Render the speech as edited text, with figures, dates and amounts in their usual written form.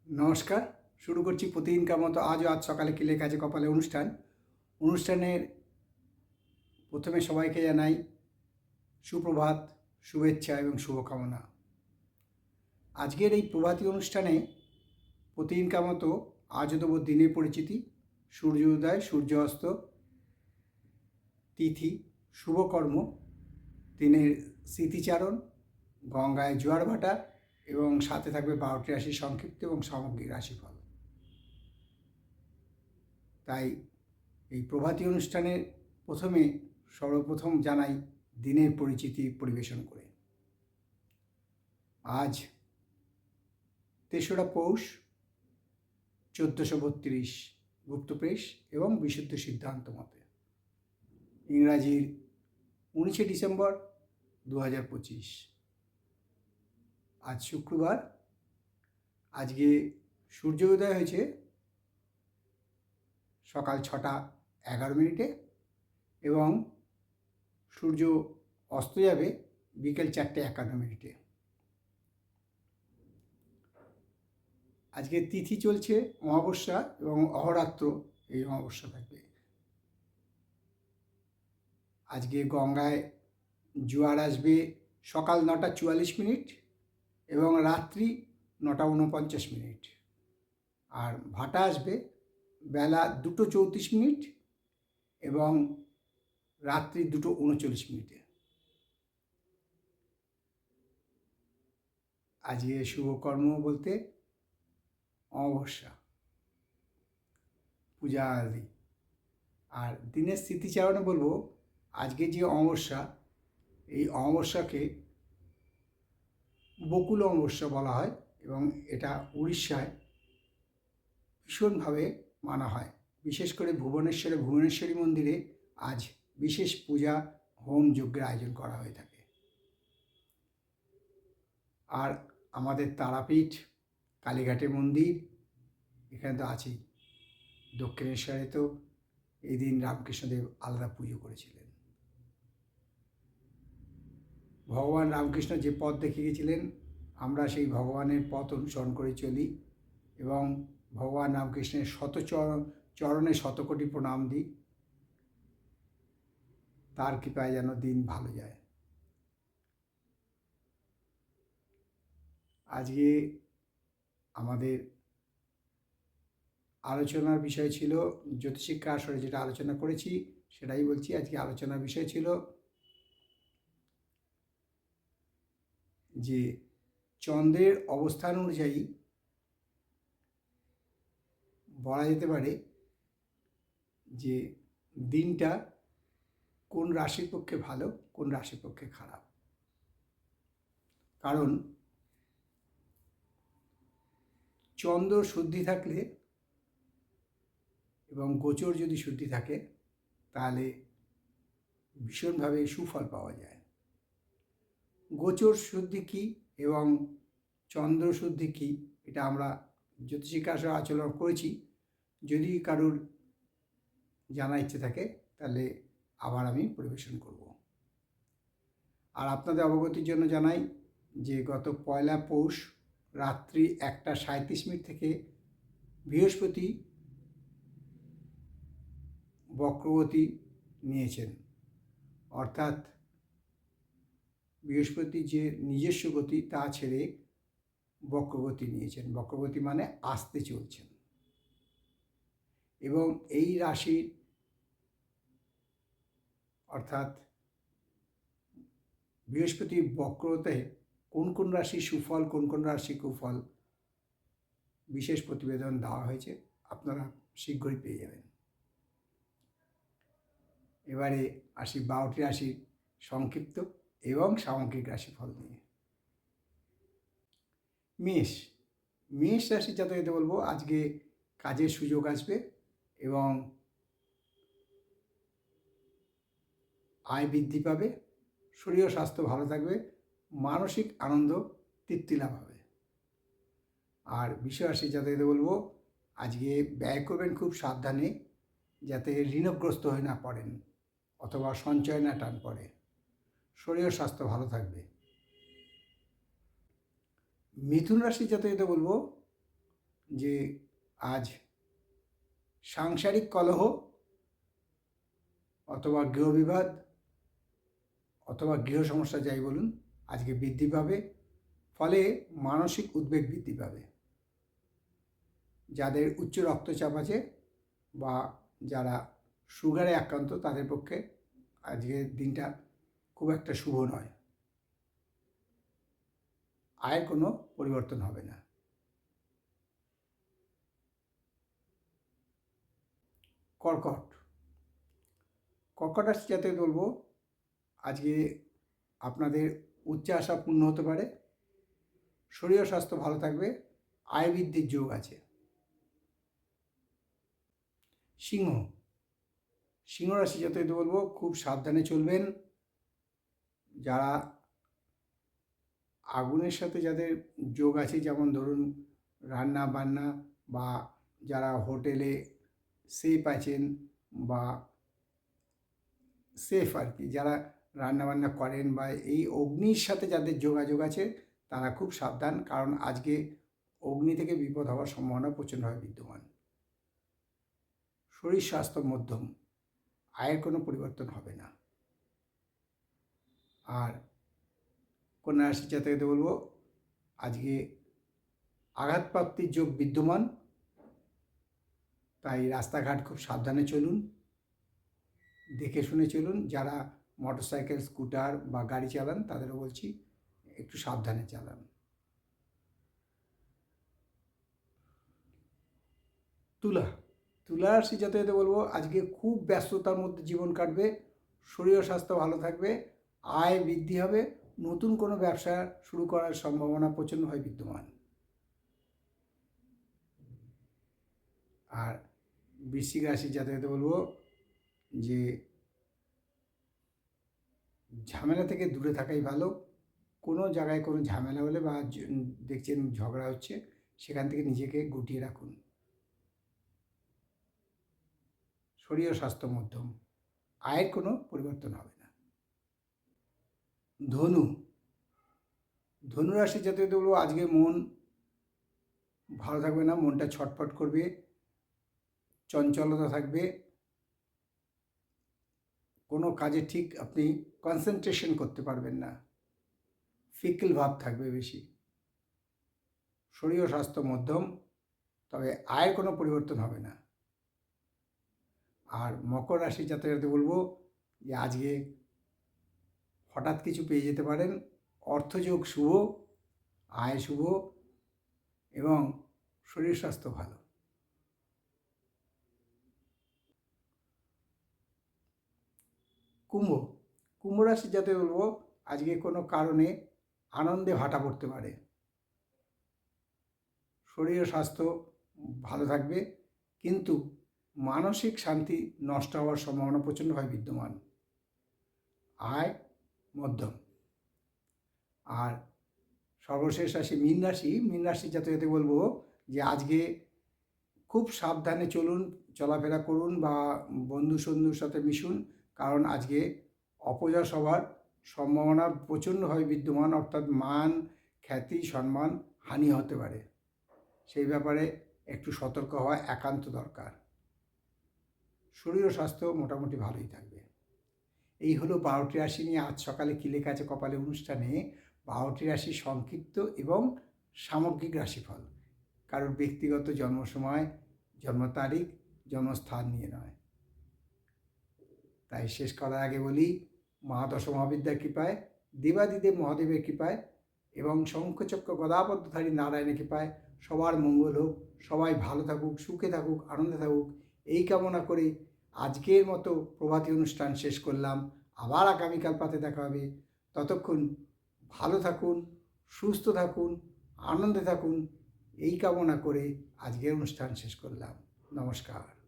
নমস্কার। শুরু করছি প্রতিদিনকার মতো আজ সকালে কি লেখা আছে কপালে অনুষ্ঠানের প্রথমে সবাইকে জানাই সুপ্রভাত, শুভেচ্ছা এবং শুভকামনা। আজকের এই প্রভাতী অনুষ্ঠানে প্রতিদিনকার মতো আজও দেবো দিনের পরিচিতি, সূর্যোদয়, সূর্যাস্ত, তিথি, শুভকর্ম, দিনের স্মৃতিচারণ, গঙ্গায় জোয়ার ভাটা এবং সাথে থাকবে 12টি রাশির সংক্ষিপ্ত এবং সামগ্রিক রাশিফল। তাই এই প্রভাতী অনুষ্ঠানের সর্বপ্রথম জানাই দিনের পরিচিতি পরিবেশন করে। আজ 3রা পৌষ 1432 গুপ্তপ্রেস এবং বিশুদ্ধ সিদ্ধান্ত মতে, ইংরাজির 19শে ডিসেম্বর 2025। আজ শুক্রবার। আজকে সূর্য উদয় হয়েছে সকাল 6টা 11 মিনিটে এবং সূর্য অস্ত যাবে বিকেল 4টে 51 মিনিটে। আজকে তিথি চলছে অমাবস্যা এবং অহরাত্র এই অমাবস্যা থাকবে। আজকে গঙ্গায় জোয়ার আসবে সকাল 9টা 44 মিনিট এবং রাত্রি 9টা 49 মিনিট। আর ভাটা আসবে বেলা 2টো 34 মিনিট এবং রাত্রি 2টো 39 মিনিটে। আজকে শুভকর্ম বলতে অমাবস্যা, পূজা আদি। আর দিনের স্মৃতিচারণে বলবো, আজকে যে অমাবস্যা, এই অমাবস্যাকে বকুল অমাবস্যা বলা হয় এবং এটা উড়িষ্যায় ভীষণভাবে মানা হয়। বিশেষ করে ভুবনেশ্বরী মন্দিরে আজ বিশেষ পূজা, হোম যজ্ঞের আয়োজন করা হয়ে থাকে। আর আমাদের তারাপীঠ, কালীঘাটের মন্দির এখানে তো আছেই। দক্ষিণেশ্বরে তো এই দিন রামকৃষ্ণদেব আলাদা পুজো করেছিলেন। ভগবান রামকৃষ্ণ যে পথ দেখিয়ে গেছিলেন, আমরা সেই ভগবানের পথ অনুসরণ করে চলি এবং ভগবান রামকৃষ্ণের চরণে শতকোটি প্রণাম দিই। তার কৃপায় যেন দিন ভালো যায়। আজকে আমাদের আলোচনার বিষয় ছিল জ্যোতিষিক্ষা আসরে যেটা আলোচনা করেছি সেটাই বলছি। আজকে আলোচনার বিষয় ছিল যে চন্দ্রের অবস্থান অনুযায়ী বলা যেতে পারে যে দিনটা কোন রাশির পক্ষে ভালো, কোন রাশির পক্ষে খারাপ। কারণ চন্দ্র শুদ্ধি থাকলে এবং গোচর যদি শুদ্ধি থাকে তাহলে ভীষণভাবে সুফল পাওয়া যায়। গোচর শুদ্ধি কী এবং চন্দ্র শুদ্ধি কী এটা আমরা জ্যোতিষিক্ষা আসরে আলোচনা করেছি। যদি কারোর জানার ইচ্ছে থাকে তাহলে আবার আমি পরিবেশন করব। আর আপনাদের অবগতির জন্য জানাই যে গত 1 পৌষ রাত্রি 1টা 37 মিনিট থেকে বৃহস্পতি বক্রগতি নিয়েছেন। অর্থাৎ বৃহস্পতি যে নিজস্ব গতি তা ছেড়ে বক্রগতি নিয়েছেন। বক্রগতি মানে আস্তে চলছেন। এবং এই রাশির অর্থাৎ বৃহস্পতির বক্রতে কোন কোন রাশি সুফল, কোন কোন রাশি কুফল বিশেষ প্রতিবেদন দেওয়া হয়েছে, আপনারা শীঘ্রই পেয়ে যাবেন। এবারে আসি 12টি রাশির সংক্ষিপ্ত এবং সামগ্রিক রাশিফল নিয়ে। মেষ রাশির জাতকদের বলবো আজকে কাজের সুযোগ আসবে এবং আয় বৃদ্ধি পাবে, শরীর ও স্বাস্থ্য ভালো থাকবে, মানসিক আনন্দ তৃপ্তি লাভ হবে। আর বৃষ রাশির জাতকদের বলবো আজকে ব্যয় করবেন খুব সাবধানে, যাতে ঋণগ্রস্ত হয়ে না পড়েন অথবা সঞ্চয় না টান পড়ে। শরীর ও স্বাস্থ্য ভালো থাকবে। মিথুন রাশির জাতকদের বলবো যে আজ সাংসারিক কলহ অথবা গৃহবিবাদ অথবা গৃহ সমস্যা যাই বলুন আজকে বৃদ্ধি পাবে, ফলে মানসিক উদ্বেগ বৃদ্ধি পাবে। যাদের উচ্চ রক্তচাপ আছে বা যারা সুগারে আক্রান্ত তাদের পক্ষে আজকের দিনটা খুব একটা শুভ নয়। আয়ের কোনো পরিবর্তন হবে না। কর্কট রাশি যাতে বলবো আজকে আপনাদের উচ্চাশা পূর্ণ হতে পারে, শরীর স্বাস্থ্য ভালো থাকবে, আয় বৃদ্ধির যোগ আছে। সিংহ রাশি যাতে বলবো খুব সাবধানে চলবেন। যারা আগুনের সাথে যাদের যোগ আছে, যেমন ধরুন রান্না বান্না বা যারা হোটেলে শেফ আছেন বা শেফ আর কি, যারা রান্নাবান্না করেন বা এই অগ্নির সাথে যাদের যোগাযোগ আছে তারা খুব সাবধান, কারণ আজকে অগ্নি থেকে বিপদ হওয়ার সম্ভাবনা প্রচণ্ডভাবে বিদ্যমান। শরীর স্বাস্থ্য মধ্যম, আয়ের কোনো পরিবর্তন হবে না। আর কন্যা রাশি জাতকদের বলবো আজকে আঘাতপ্রাপ্তির যোগ বিদ্যমান, তাই রাস্তাঘাট খুব সাবধানে চলুন, দেখে শুনে চলুন। যারা মোটরসাইকেল স্কুটার বা গাড়ি চালান তাদেরও বলছি একটু সাবধানে চালান। তুলা রাশি জাতকদের বলবো আজকে খুব ব্যস্ততার মধ্যে জীবন কাটবে, শরীর স্বাস্থ্য ভালো থাকবে, আয় বৃদ্ধি হবে, নতুন কোনো ব্যবসা শুরু করার সম্ভাবনা প্রচণ্ডভাবে বিদ্যমান। আর বৃশ্চিক রাশি জাতকদের বলবো যে ঝামেলা থেকে দূরে থাকাই ভালো। কোনো জায়গায় কোনো ঝামেলা হলে বা দেখছেন ঝগড়া হচ্ছে, সেখান থেকে নিজেকে গুটিয়ে রাখুন। শরীর স্বাস্থ্য মধ্যম, আয়ের কোনো পরিবর্তন হবে না। ধনু রাশি জাতকদের বলবো আজকে মন ভালো থাকবে না, মনটা ছটফট করবে, চঞ্চলতা থাকবে, কোনো কাজে ঠিক আপনি কনসেন্ট্রেশন করতে পারবেন না, ফিকল ভাব থাকবে বেশি। শরীর স্বাস্থ্য মধ্যম, তবে আয়ের কোনো পরিবর্তন হবে না। আর মকর রাশি জাতকদের বলবো যে আজকে হঠাৎ কিছু পেয়ে যেতে পারেন, অর্থযোগ শুভ, আয় শুভ এবং শরীর স্বাস্থ্য ভালো। কুম্ভ রাশি যাতে বলবো আজকে কোনো কারণে আনন্দে ভাটা পড়তে পারে, শরীর স্বাস্থ্য ভালো থাকবে, কিন্তু মানসিক শান্তি নষ্ট হওয়ার সম্ভাবনা প্রচণ্ডভাবে বিদ্যমান। আয় মধ্যম। আর সর্বশেষ রাশি মীন রাশি যাতে বলবো যে আজকে খুব সাবধানে চলুন, চলাফেরা করুন বা বন্ধুর সাথে মিশুন, কারণ আজকে অপযশ হওয়ার সম্ভাবনা প্রচণ্ডভাবে বিদ্যমান, অর্থাৎ মান খ্যাতি সম্মান হানি হতে পারে। সেই ব্যাপারে একটু সতর্ক হওয়া একান্ত দরকার। শরীর ও স্বাস্থ্য মোটামুটি ভালোই থাকবে। এই হলো 12টি রাশি নিয়ে আজ সকালে কী লেখা আছে কপালে অনুষ্ঠানে 12টি রাশি সংক্ষিপ্ত এবং সামগ্রিক রাশিফল, কারোর ব্যক্তিগত জন্ম সময়, জন্ম তারিখ, জন্মস্থান নিয়ে নয়। তাই শেষ করার আগে বলি, মহাদশ মহাবিদ্যার কৃপায়, দেবাদিদেব মহাদেবের কৃপায় এবং শঙ্খচক্র গদাপদ্মধারী নারায়ণের কৃপায় সবার মঙ্গল হোক, সবাই ভালো থাকুক, সুখে থাকুক, আনন্দে থাকুক, এই কামনা করে আজকের মতো প্রভাতী অনুষ্ঠান শেষ করলাম। আবার আগামীকাল পাতে দেখা হবে। ততক্ষণ ভালো থাকুন, সুস্থ থাকুন, আনন্দে থাকুন, এই কামনা করে আজকের অনুষ্ঠান শেষ করলাম। নমস্কার।